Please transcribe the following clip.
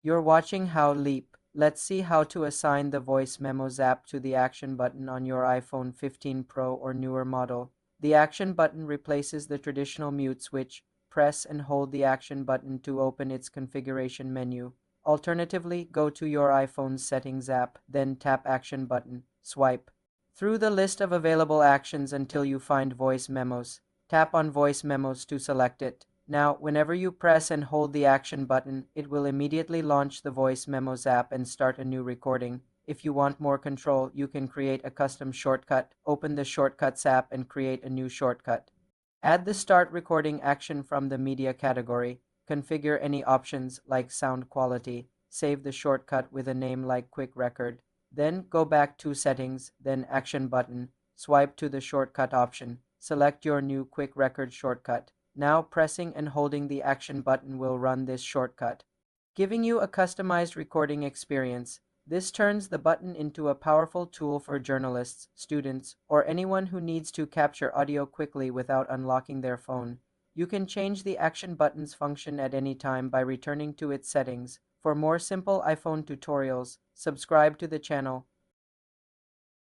You're watching How Leap. Let's see how to assign the voice memos app to the action button on your iPhone 15 Pro or newer model. The action button replaces the traditional mute switch. Press and hold the action button to open its configuration menu. Alternatively, go to your iPhone's settings app, then tap action button. Swipe through the list of available actions until you find voice memos. Tap on voice memos to select it. Now, whenever you press and hold the action button, it will immediately launch the Voice Memos app and start a new recording. If you want more control, you can create a custom shortcut. Open the Shortcuts app and create a new shortcut. Add the Start Recording action from the Media category. Configure any options like sound quality. Save the shortcut with a name like Quick Record. Then go back to Settings, then Action button. Swipe to the Shortcut option. Select your new Quick Record shortcut. Now pressing and holding the action button will run this shortcut, giving you a customized recording experience. This turns the button into a powerful tool for journalists, students, or anyone who needs to capture audio quickly without unlocking their phone. You can change the action button's function at any time by returning to its settings. For more simple iPhone tutorials, subscribe to the channel.